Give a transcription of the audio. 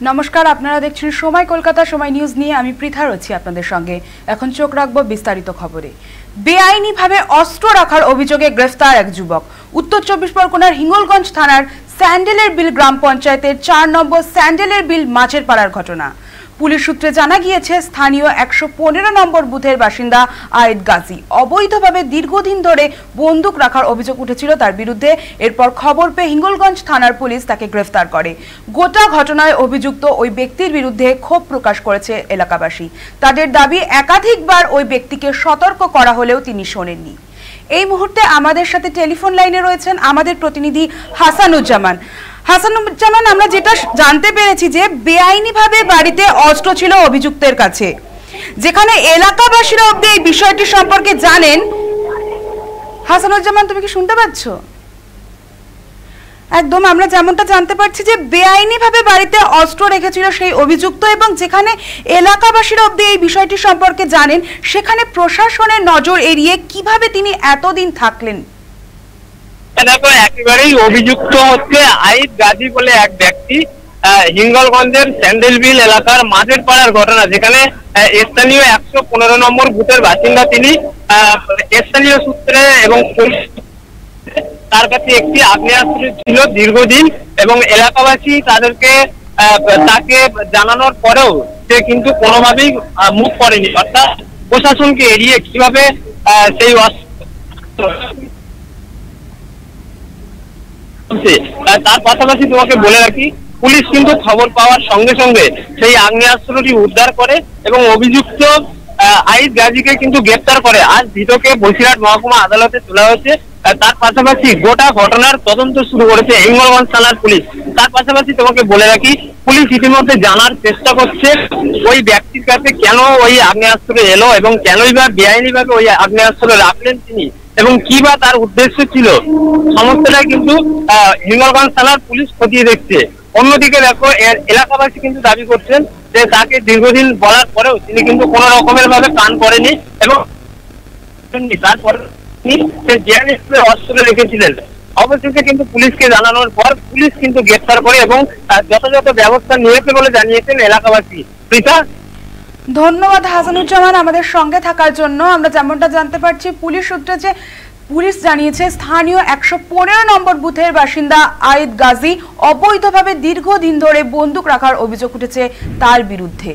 নমস্কার, আপনারা দেখছেন সময় কলকাতা সময় নিউজ নিয়ে আমি পৃথা রয়েছি আপনাদের সঙ্গে। এখন চোখ রাখবো বিস্তারিত খবরে। বেআইনিভাবে অস্ত্র রাখার অভিযোগে গ্রেফতার এক যুবক। উত্তর 24 পরগনার হিঙ্গলগঞ্জ থানার স্যান্ডেলের বিল গ্রাম পঞ্চায়েতের 4 নম্বর স্যান্ডেলের বিল মাছের পাড়ার ঘটনা। পুলিশ সূত্রে জানা গিয়েছে, স্থানীয় 115 নম্বর বুথের বাসিন্দা আয়েদ গাজী অবৈধভাবে দীর্ঘদিন ধরে বন্দুক রাখার অভিযোগ উঠেছিল তার বিরুদ্ধে। এরপর খবর পেয়ে হিঙ্গলগঞ্জ থানার পুলিশ তাকে গ্রেফতার করে। গোটা ঘটনায় অভিযুক্ত ওই ব্যক্তির বিরুদ্ধে ক্ষোভ প্রকাশ করেছে এলাকাবাসী। তাদের দাবি, একাধিকবার ওই ব্যক্তিকে সতর্ক করা হলেও তিনি শোনেননি। এই মুহূর্তে আমাদের সাথে টেলিফোন লাইনে রয়েছেন আমাদের প্রতিনিধি হাসানুজ্জামান। হাসানুজ্জামান, আমরা যেটা জানতে পেরেছি যে বেআইনিভাবে বাড়িতে অস্ত্র ছিল অভিযুক্তের কাছে, যেখানে এলাকাবাসীরা অব্দি এই বিষয়টি সম্পর্কে জানেন। হাসানুজ্জামান, তুমি কি শুনতে পাচ্ছ? একদম আমরা যেমনটা জানতে পারছি যে বেআইনিভাবে বাড়িতে অস্ত্র রেখেছিল সেই অভিযুক্ত, এবং যেখানে এলাকাবাসীরা অব্দি এই বিষয়টি সম্পর্কে জানেন, সেখানে প্রশাসনের নজর এড়িয়ে কিভাবে তিনি এতদিন থাকলেন? দেখো, একেবারেই অভিযুক্ত হচ্ছে আয়েদ গাজী বলে এক ব্যক্তি। হিঙ্গলগঞ্জের স্যান্ডেল বিল এলাকার মাঝের পাড়ার ঘটনা, যেখানে স্থানীয় 115 নম্বর বুথের বাসিন্দা তিনি। স্থানীয় সূত্রে এবং তার কাছে একটি আগ্নেয়াস্ত্র ছিল দীর্ঘদিন, এবং এলাকাবাসী তাকে জানানোর পরেও সে কিন্তু কোনোভাবেই মুখ করেনি, অর্থাৎ প্রশাসনকে এড়িয়ে কিভাবে সেই তার পাশাপাশি তোমাকে বলে রাখি, পুলিশ কিন্তু খবর পাওয়ার সঙ্গে সঙ্গে সেই আগ্নেয়াস্ত্রটি উদ্ধার করে এবং অভিযুক্ত আয়েদ গাজীকে কিন্তু গ্রেফতার করে। আজ ধৃতকে বসিরহাট মহকুমা আদালতে তোলা হয়েছে। তার পাশাপাশি গোটা ঘটনার তদন্ত শুরু করেছে হিঙ্গলগঞ্জ থানার পুলিশ। তার পাশাপাশি তোমাকে বলে রাখি, পুলিশ ইতিমধ্যে জানার চেষ্টা করছে ওই ব্যক্তির কাছে কেন ওই আগ্নেয়াস্ত্র এলো এবং কেনই বা বেআইনিভাবে ওই আগ্নেয়াস্ত্র রাখলেন তিনি, এবং কি বা তার উদ্দেশ্য ছিল। সমস্তটাই কিন্তু হিঙ্গলগঞ্জ থানার পুলিশ খতিয়ে দেখছে। অন্যদিকে দেখো, এলাকাবাসী কিন্তু দাবি করছেন যে তাকে দীর্ঘদিন বলার পরেও তিনি কিন্তু কোন রকমের ভাবে কান করেনি, এবং তারপর অস্ত্র রেখেছিলেন। অবশেষে কিন্তু পুলিশকে জানানোর পর পুলিশ কিন্তু গ্রেফতার করে এবং যথাযথ ব্যবস্থা নিয়েছে বলে জানিয়েছেন এলাকাবাসী। পৃথা, ধন্যবাদ হাসানুজ্জামান আমাদের সঙ্গে থাকার জন্য। আমরা যেমনটা জানতে পারছি, পুলিশ সূত্রে যে পুলিশ জানিয়েছে, স্থানীয় 115 নম্বর বুথের বাসিন্দা আয়েদ গাজী অবৈধভাবে দীর্ঘদিন ধরে বন্দুক রাখার অভিযোগ উঠেছে তার বিরুদ্ধে।